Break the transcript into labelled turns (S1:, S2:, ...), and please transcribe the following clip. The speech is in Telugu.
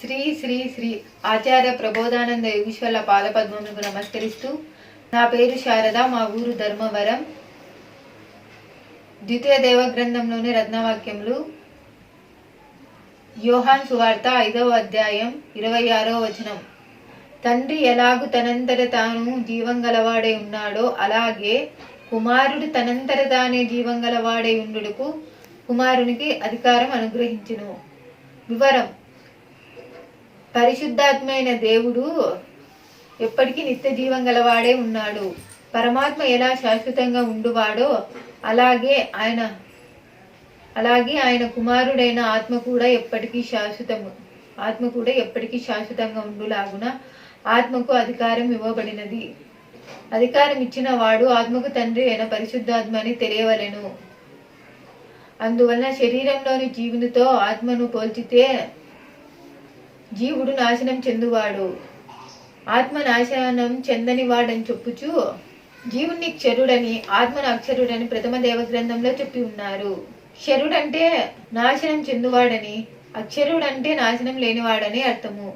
S1: శ్రీ శ్రీ శ్రీ ఆచార్య ప్రబోధానంద యోగీశ్వర్ల పాదపద్మములకు నమస్కరిస్తూ, నా పేరు శారద, మా ఊరు ధర్మవరం. ద్వితీయ దేవగ్రంథంలోని రత్నవాక్యములు. యోహాన్ సువార్త 5వ అధ్యాయం 26వ వచనం. తండ్రి ఎలాగు తనంతట తాను జీవం గలవాడై ఉన్నాడో, అలాగే కుమారుడు తనంతట తానే జీవం గలవాడై ఉండుటకు కుమారునికి అధికారం అనుగ్రహించును. వివరం: పరిశుద్ధాత్మైన దేవుడు ఎప్పటికీ నిత్య జీవం గలవాడే ఉన్నాడు. పరమాత్మ ఎలా శాశ్వతంగా ఉండువాడో అలాగే ఆయన కుమారుడైన ఆత్మ కూడా ఎప్పటికీ శాశ్వతంగా ఉండులాగున ఆత్మకు అధికారం ఇవ్వబడినది. అధికారం ఇచ్చిన వాడు ఆత్మకు తండ్రి అయిన పరిశుద్ధాత్మ అని తెలియవలెను. అందువలన శరీరంలోని జీవునితో ఆత్మను పోల్చితే జీవుడు నాశనం చెందువాడు, ఆత్మ నాశనం చెందని వాడని చెప్పుచు జీవుణ్ణి క్షరుడని, ఆత్మను అక్షరుడని ప్రథమ దేవగ్రంథంలో చెప్పి ఉన్నారు. క్షరుడంటే నాశనం చెందువాడని, అక్షరుడంటే నాశనం లేనివాడని అర్థము.